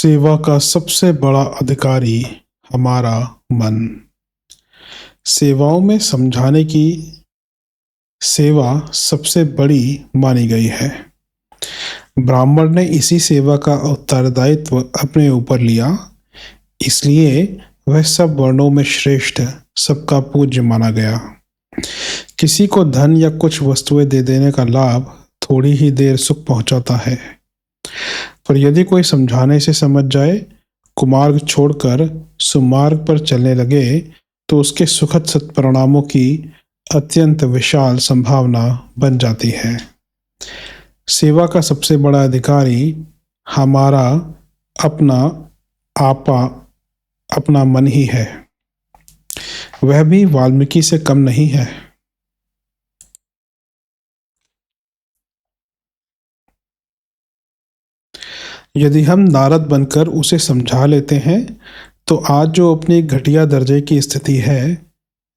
सेवा का सबसे बड़ा अधिकारी हमारा मन। सेवाओं में समझाने की सेवा सबसे बड़ी मानी गई है। ब्राह्मण ने इसी सेवा का उत्तरदायित्व अपने ऊपर लिया, इसलिए वह सब वर्णों में श्रेष्ठ, सबका पूज्य माना गया। किसी को धन या कुछ वस्तुएं दे देने का लाभ थोड़ी ही देर सुख पहुंचाता है, पर यदि कोई समझाने से समझ जाए, कुमार्ग छोड़कर सुमार्ग पर चलने लगे, तो उसके सुखद सत्परिणामों की अत्यंत विशाल संभावना बन जाती है। सेवा का सबसे बड़ा अधिकारी हमारा अपना मन ही है। वह भी वाल्मीकि से कम नहीं है। यदि हम नारद बनकर उसे समझा लेते हैं, तो आज जो अपनी घटिया दर्जे की स्थिति है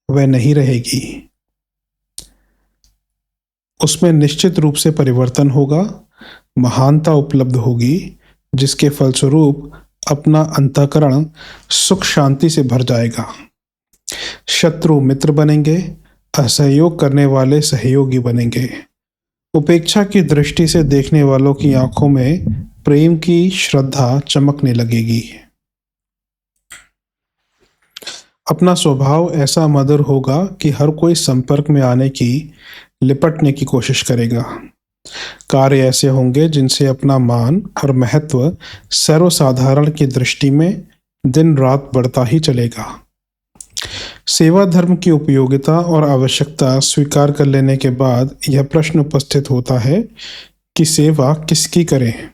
वह नहीं रहेगी। उसमें निश्चित रूप से परिवर्तन होगा, महानता उपलब्ध होगी, जिसके फलस्वरूप अपना अंतःकरण सुख शांति से भर जाएगा। शत्रु मित्र बनेंगे, असहयोग करने वाले सहयोगी बनेंगे। उपेक्षा की दृष्टि से देखने वालों की आंखों में प्रेम की श्रद्धा चमकने लगेगी। अपना स्वभाव ऐसा मधुर होगा कि हर कोई संपर्क में आने की, लिपटने की कोशिश करेगा। कार्य ऐसे होंगे जिनसे अपना मान और महत्व सर्वसाधारण की दृष्टि में दिन रात बढ़ता ही चलेगा। सेवा धर्म की उपयोगिता और आवश्यकता स्वीकार कर लेने के बाद यह प्रश्न उपस्थित होता है कि सेवा किसकी करें।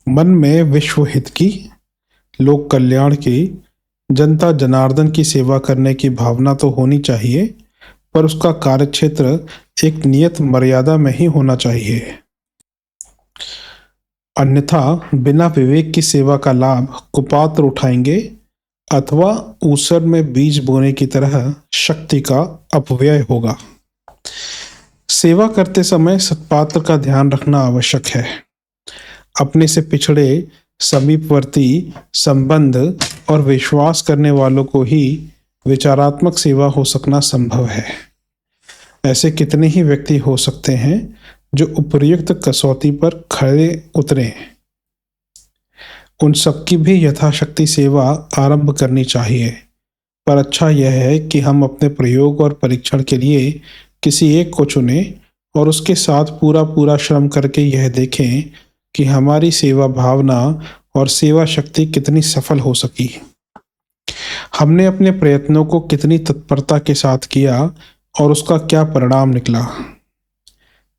मन में विश्व हित की, लोक कल्याण की, जनता जनार्दन की सेवा करने की भावना तो होनी चाहिए, पर उसका कार्यक्षेत्र एक नियत मर्यादा में ही होना चाहिए। अन्यथा बिना विवेक की सेवा का लाभ कुपात्र उठाएंगे अथवा ऊसर में बीज बोने की तरह शक्ति का अपव्यय होगा। सेवा करते समय सत्पात्र का ध्यान रखना आवश्यक है। अपने से पिछड़े, समीपवर्ती संबंध और विश्वास करने वालों को ही विचारात्मक सेवा हो सकना संभव है। ऐसे कितने ही व्यक्ति हो सकते हैं जो उपर्युक्त कसौटी पर खड़े उतरे। उन सबकी भी यथाशक्ति सेवा आरंभ करनी चाहिए, पर अच्छा यह है कि हम अपने प्रयोग और परीक्षण के लिए किसी एक को चुनें और उसके साथ पूरा श्रम करके यह देखें कि हमारी सेवा भावना और सेवा शक्ति कितनी सफल हो सकी। हमने अपने प्रयत्नों को कितनी तत्परता के साथ किया और उसका क्या परिणाम निकला।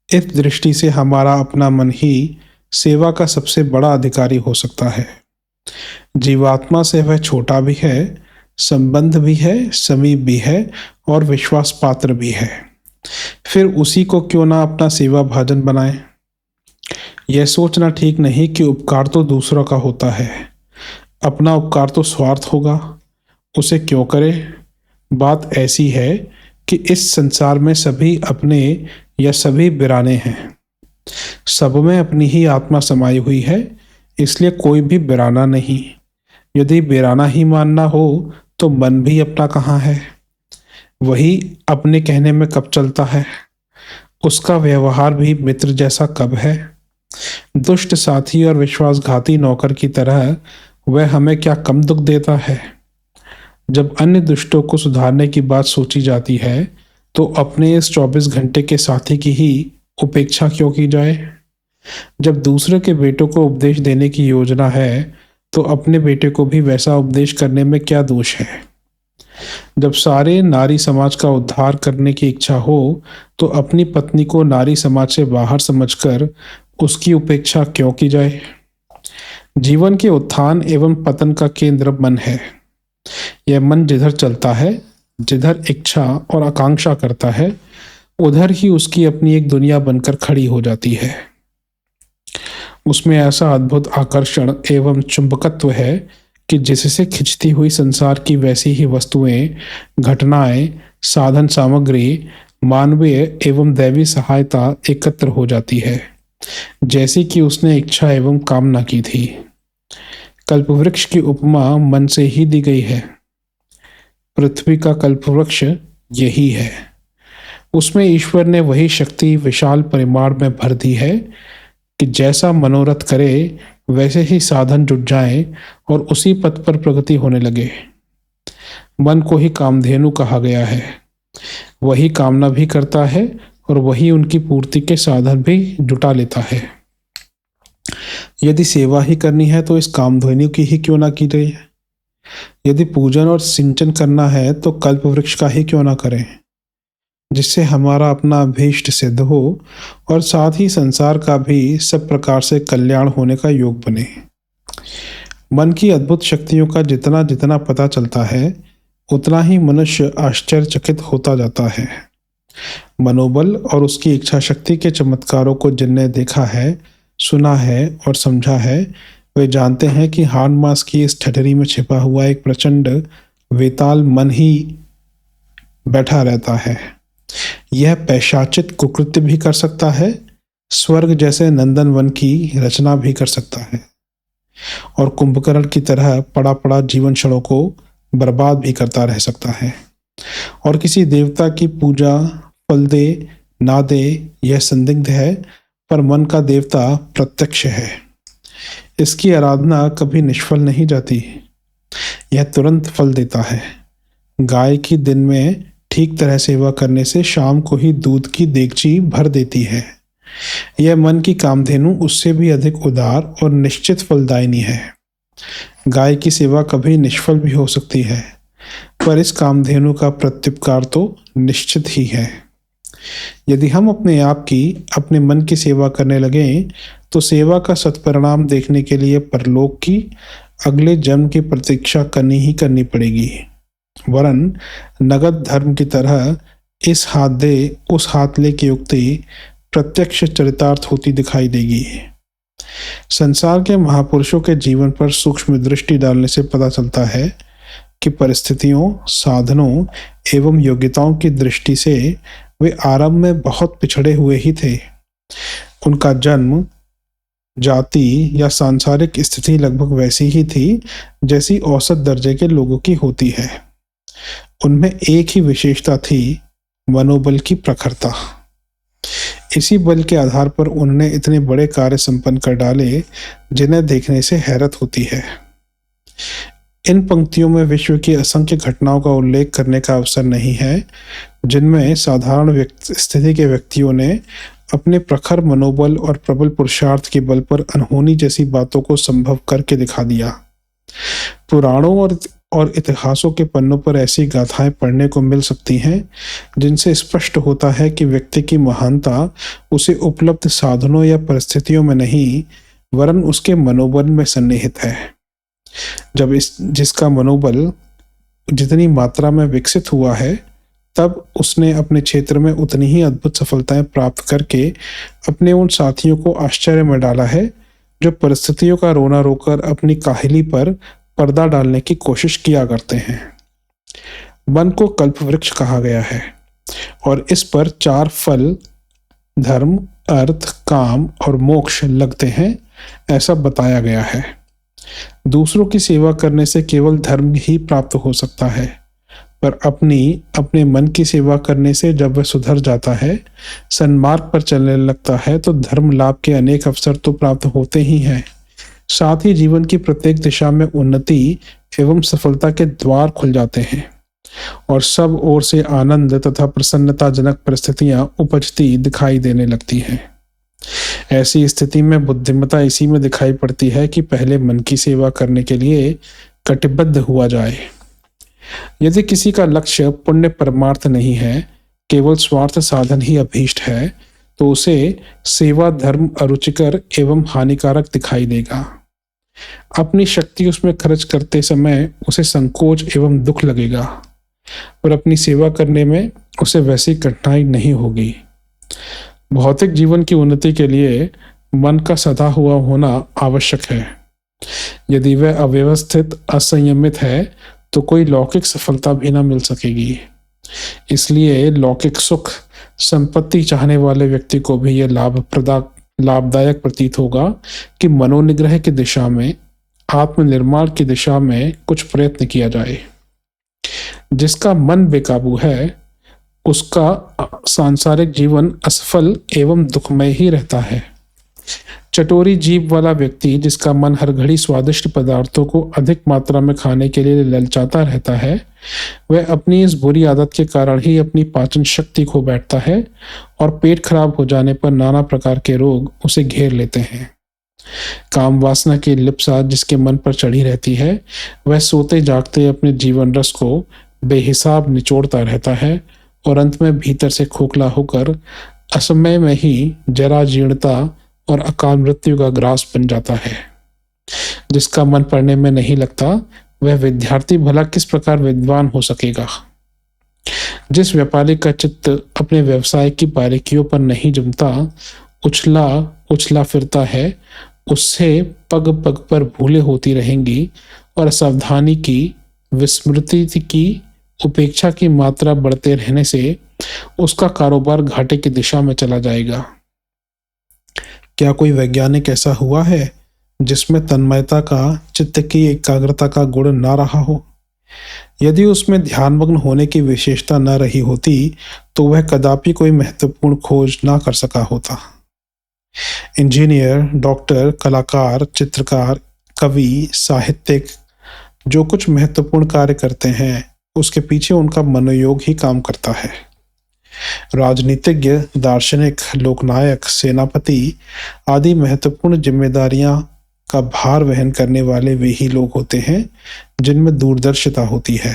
इस दृष्टि से हमारा अपना मन ही सेवा का सबसे बड़ा अधिकारी हो सकता है। जीवात्मा से वह छोटा भी है, संबंध भी है, समीप भी है और विश्वास पात्र भी है। फिर उसी को क्यों ना अपना सेवा भाजन बनाए। यह सोचना ठीक नहीं कि उपकार तो दूसरों का होता है, अपना उपकार तो स्वार्थ होगा, उसे क्यों करे। बात ऐसी है कि इस संसार में सभी अपने या सभी बिराने हैं। सब में अपनी ही आत्मा समाई हुई है, इसलिए कोई भी बिराना नहीं। यदि बिराना ही मानना हो तो मन भी अपना कहाँ है। वही अपने कहने में कब चलता है। उसका व्यवहार भी मित्र जैसा कब है। दुष्ट साथी और विश्वासघाती नौकर की तरह वह हमें क्या कम दुख देता है। जब अन्य दुष्टों को सुधारने की बात सोची जाती है, तो अपने इस 24 घंटे के साथी की ही उपेक्षा क्यों की जाए। जब दूसरे के बेटों को उपदेश देने की योजना है, तो अपने बेटे को भी वैसा उपदेश करने में क्या दोष है। जब सारे नारी समाज का उद्धार करने की इच्छा हो, तो अपनी पत्नी को नारी समाज से बाहर समझकर उसकी उपेक्षा क्यों की जाए। जीवन के उत्थान एवं पतन का केंद्र मन है। यह मन जिधर चलता है, जिधर इच्छा और आकांक्षा करता है, उधर ही उसकी अपनी एक दुनिया बनकर खड़ी हो जाती है। उसमें ऐसा अद्भुत आकर्षण एवं चुंबकत्व है कि जिससे खिंचती हुई संसार की वैसी ही वस्तुएं, घटनाएं, साधन सामग्री, मानवीय एवं दैवी सहायता एकत्र हो जाती है, जैसी कि उसने इच्छा एवं कामना की थी। कल्पवृक्ष की उपमा मन से ही दी गई है। पृथ्वी का कल्पवृक्ष यही है। उसमें ईश्वर ने वही शक्ति विशाल परिमाण में भर दी है कि जैसा मनोरथ करे वैसे ही साधन जुट जाएं और उसी पथ पर प्रगति होने लगे। मन को ही कामधेनु कहा गया है। वही कामना भी करता है और वही उनकी पूर्ति के साधन भी जुटा लेता है। यदि सेवा ही करनी है तो इस कामधेनु की ही क्यों ना की जाए। यदि पूजन और सिंचन करना है तो कल्प वृक्ष का ही क्यों ना करें, जिससे हमारा अपना अभीष्ट सिद्ध हो और साथ ही संसार का भी सब प्रकार से कल्याण होने का योग बने। मन की अद्भुत शक्तियों का जितना जितना पता चलता है उतना ही मनुष्य आश्चर्यचकित होता जाता है। मनोबल और उसकी इच्छा शक्ति के चमत्कारों को जिनने देखा है, सुना है और समझा है, वे जानते हैं कि हाड़ मास की इस ठठरी में छिपा हुआ एक प्रचंड वेताल मन ही बैठा रहता है। यह पैशाचित कुकृत्य भी कर सकता है, स्वर्ग जैसे नंदनवन की रचना भी कर सकता है और कुंभकर्ण की तरह पड़ा पड़ा जीवन क्षणों को बर्बाद भी करता रह सकता है। और किसी देवता की पूजा फल दे ना दे यह संदिग्ध है, पर मन का देवता प्रत्यक्ष है। इसकी आराधना कभी निष्फल नहीं जाती, यह तुरंत फल देता है। गाय की दिन में ठीक तरह सेवा करने से शाम को ही दूध की देगची भर देती है। यह मन की कामधेनु उससे भी अधिक उदार और निश्चित फलदायिनी है। गाय की सेवा कभी निष्फल भी हो सकती है, पर इस कामधेनु का प्रत्युपकार तो निश्चित ही है। यदि हम अपने आप की, अपने मन की सेवा करने लगें तो सेवा का सत्परिणाम देखने के लिए परलोक की, अगले जन्म की प्रतीक्षा करनी ही करनी पड़ेगी। वरन नगद धर्म की तरह इस हाथ दे उस हाथ ले की युक्ति प्रत्यक्ष चरितार्थ होती दिखाई देगी। संसार के महापुरुषों के जीवन पर सूक्ष्म दृष्टि डालने से पता चलता है कि परिस्थितियों, साधनों एवं योग्यताओं की दृष्टि से वे आरंभ में बहुत पिछड़े हुए ही थे। उनका जन्म, जाति या सांसारिक स्थिति लगभग वैसी ही थी जैसी औसत दर्जे के लोगों की होती है। उनमें एक ही विशेषता थी, मनोबल की प्रखरता। इसी बल के आधार पर उन्होंने इतने बड़े कार्य संपन्न कर डाले जिन्हें देखने से हैरत होती है। इन पंक्तियों में विश्व की असंख्य घटनाओं का उल्लेख करने का अवसर नहीं है जिनमें साधारण स्थिति के व्यक्तियों ने अपने प्रखर मनोबल और प्रबल पुरुषार्थ के बल पर अनहोनी जैसी बातों को संभव करके दिखा दिया। पुराणों और इतिहासों के पन्नों पर ऐसी गाथाएं पढ़ने को मिल सकती हैं जिनसे स्पष्ट होता है कि व्यक्ति की महानता उसे उपलब्ध साधनों या परिस्थितियों में नहीं, वरन उसके मनोबल में सन्निहित है। जब जिसका मनोबल जितनी मात्रा में विकसित हुआ है, तब उसने अपने क्षेत्र में उतनी ही अद्भुत सफलताएं प्राप्त करके अपने उन साथियों को आश्चर्य में डाला है जो परिस्थितियों का रोना रोकर अपनी काहिली पर पर्दा डालने की कोशिश किया करते हैं। मन को कल्प वृक्ष कहा गया है और इस पर 4 फल धर्म, अर्थ, काम और मोक्ष लगते हैं, ऐसा बताया गया है। दूसरों की सेवा करने से केवल धर्म ही प्राप्त हो सकता है, पर अपने मन की सेवा करने से जब वह सुधर जाता है, सन्मार्ग पर चलने लगता है, तो धर्म लाभ के अनेक अवसर तो प्राप्त होते ही हैं। साथ ही जीवन की प्रत्येक दिशा में उन्नति एवं सफलता के द्वार खुल जाते हैं और सब ओर से आनंद तथा प्रसन्नताजनक परिस्थितियां उपजती दिखाई देने लगती हैं। ऐसी स्थिति में बुद्धिमत्ता इसी में दिखाई पड़ती है कि पहले मन की सेवा करने के लिए कटिबद्ध हुआ जाए। यदि किसी का लक्ष्य पुण्य परमार्थ नहीं है, केवल स्वार्थ साधन ही अभीष्ट है, तो उसे सेवा धर्म अरुचिकर एवं हानिकारक दिखाई देगा। अपनी शक्ति उसमें खर्च करते समय उसे संकोच एवं दुख लगेगा, पर अपनी सेवा करने में उसे वैसी कठिनाई नहीं होगी। भौतिक जीवन की उन्नति के लिए मन का सदा हुआ होना आवश्यक है। यदि वह अव्यवस्थित, असंयमित है, तो कोई लौकिक सफलता भी न मिल सकेगी। इसलिए लौकिक सुख, संपत्ति चाहने वाले व्यक्ति को भी यह लाभदायक प्रतीत होगा कि मनोनिग्रह की दिशा में आत्मनिर्माण की दिशा में कुछ प्रयत्न किया जाए। जिसका मन बेकाबू है उसका सांसारिक जीवन असफल एवं दुखमय ही रहता है। चटोरी जीभ वाला व्यक्ति जिसका मन हर घड़ी स्वादिष्ट पदार्थों को अधिक मात्रा में खाने के लिए ललचाता रहता है, वह अपनी इस बुरी आदत के कारण ही अपनी पाचन शक्ति खो बैठता है और पेट खराब हो जाने पर नाना प्रकार के रोग उसे घेर लेते हैं। काम वासना की लिप्सा जिसके मन पर चढ़ी रहती है, वह सोते जागते अपने जीवन रस को बेहिसाब निचोड़ता रहता है और अंत में भीतर से खोखला होकर असमय में ही जरा जीर्णता और अकाल मृत्यु का ग्रास बन जाता है। जिसका मन पढ़ने में नहीं लगता, वह विद्यार्थी भला किस प्रकार विद्वान हो सकेगा। जिस व्यापारी का चित्त अपने व्यवसाय की बारीकियों पर नहीं जमता, उछला उछला फिरता है, उससे पग पग पर भूलें होती रहेंगी और असावधानी की, विस्मृति की, उपेक्षा की मात्रा बढ़ते रहने से उसका कारोबार घाटे की दिशा में चला जाएगा। क्या कोई वैज्ञानिक ऐसा हुआ है जिसमें तन्मयता का, चित्त की एकाग्रता का गुण ना रहा हो? यदि उसमें ध्यानमग्न होने की विशेषता न रही होती तो वह कदापि कोई महत्वपूर्ण खोज ना कर सका होता। इंजीनियर, डॉक्टर, कलाकार, चित्रकार, कवि, साहित्यिक जो कुछ महत्वपूर्ण कार्य करते हैं उसके पीछे उनका मनोयोग ही काम करता है। राजनीतिज्ञ, दार्शनिक, लोकनायक, सेनापति आदि महत्वपूर्ण जिम्मेदारियां का भार वहन करने वाले वे ही लोग होते हैं जिनमें दूरदर्शिता होती है।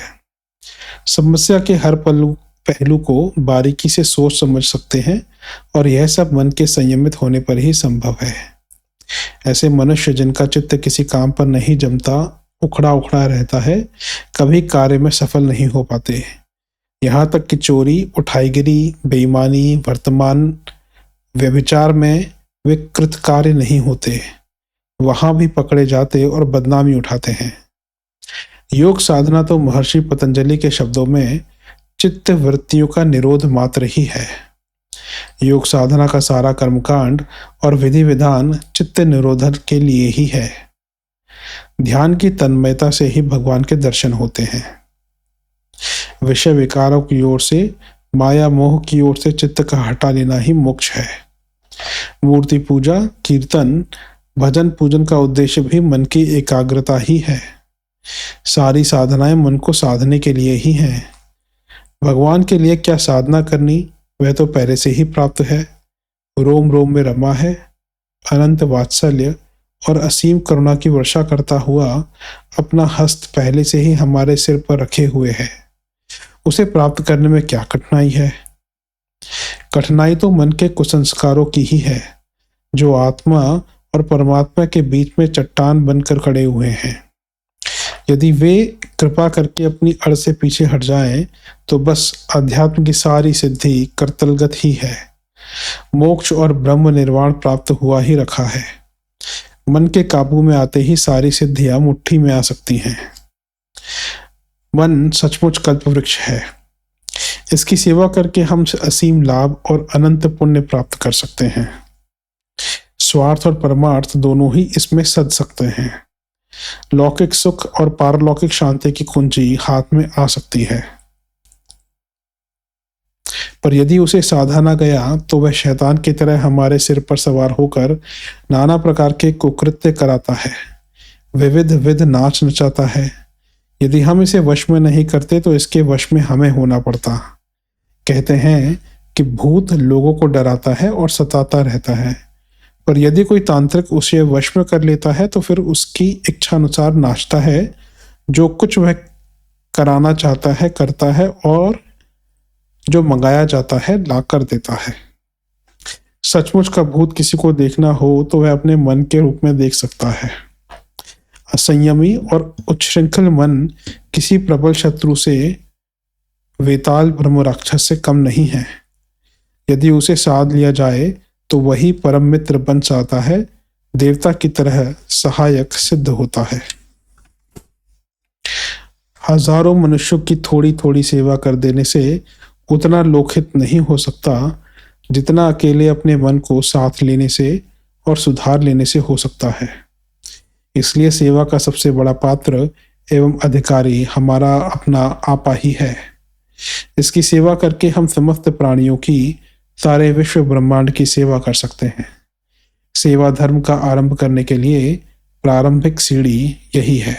समस्या के हर पहलू को बारीकी से सोच समझ सकते हैं और यह सब मन के संयमित होने पर ही संभव है। ऐसे मनुष्य जिनका चित्त किसी काम पर नहीं जमता, उखड़ा उखड़ा रहता है, कभी कार्य में सफल नहीं हो पाते। यहाँ तक कि चोरी, उठाईगिरी, बेईमानी, वर्तमान व्यभिचार में वे कृतकार्य नहीं होते, वहां भी पकड़े जाते और बदनामी उठाते हैं। योग साधना तो महर्षि पतंजलि के शब्दों में चित्त वृत्तियों का निरोध मात्र ही है। योग साधना का सारा कर्मकांड और विधि विधान चित्त निरोधन के लिए ही है। ध्यान की तन्मयता से ही भगवान के दर्शन होते हैं। विषय विकारों की ओर से, माया मोह की ओर से चित्त का हटा लेना ही मोक्ष है। मूर्ति पूजा, कीर्तन, भजन पूजन का उद्देश्य भी मन की एकाग्रता ही है। सारी साधनाएं मन को साधने के लिए ही हैं। भगवान के लिए क्या साधना करनी, वह तो पहले से ही प्राप्त है। रोम रोम में रमा है, अनंत वात्सल्य और असीम करुणा की वर्षा करता हुआ अपना हस्त पहले से ही हमारे सिर पर रखे हुए है। उसे प्राप्त करने में क्या कठिनाई है? कठिनाई तो मन के कुसंस्कारों की ही है, जो आत्मा और परमात्मा के बीच में चट्टान बनकर खड़े हुए हैं। यदि वे कृपा करके अपनी अड़ से पीछे हट जाएं, तो बस अध्यात्म की सारी सिद्धि कर्तलगत ही है। मोक्ष और ब्रह्म निर्वाण प्राप्त हुआ ही रखा है। मन के काबू में आते ही सारी सिद्धियां मुट्ठी में आ सकती हैं। मन सचमुच कल्पवृक्ष है। इसकी सेवा करके हम असीम लाभ और अनंत पुण्य प्राप्त कर सकते हैं। स्वार्थ और परमार्थ दोनों ही इसमें सद सकते हैं। लौकिक सुख और पारलौकिक शांति की कुंजी हाथ में आ सकती है, पर यदि उसे साधा ना गया तो वह शैतान की तरह हमारे सिर पर सवार होकर नाना प्रकार के कुकृत्य कराता है, विविध विध नाच नचाता है। यदि हम इसे वश में नहीं करते तो इसके वश में हमें होना पड़ता। कहते हैं कि भूत लोगों को डराता है और सताता रहता है, पर यदि कोई तांत्रिक उसे वश में कर लेता है तो फिर उसकी इच्छा अनुसार नाचता है। जो कुछ वह कराना चाहता है करता है और जो मंगाया जाता है ला कर देता है। सचमुच का भूत किसी को देखना हो तो वह अपने मन के रूप में देख सकता है। असंयमी और उच्छृंखल मन किसी प्रबल शत्रु से वेताल ब्रह्म राक्षस से कम नहीं है। यदि उसे साध लिया जाए तो वही परम मित्र बन जाता है, देवता की तरह सहायक सिद्ध होता है। हजारों मनुष्यों की थोड़ी थोड़ी सेवा कर देने से उतना लोकहित नहीं हो सकता जितना अकेले अपने मन को साथ लेने से और सुधार लेने से हो सकता है। इसलिए सेवा का सबसे बड़ा पात्र एवं अधिकारी हमारा अपना आपा ही है। इसकी सेवा करके हम समस्त प्राणियों की, सारे विश्व ब्रह्मांड की सेवा कर सकते हैं। सेवा धर्म का आरंभ करने के लिए प्रारंभिक सीढ़ी यही है।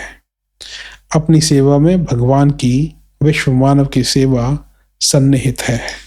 अपनी सेवा में भगवान की, विश्व मानव की सेवा सन्निहित है।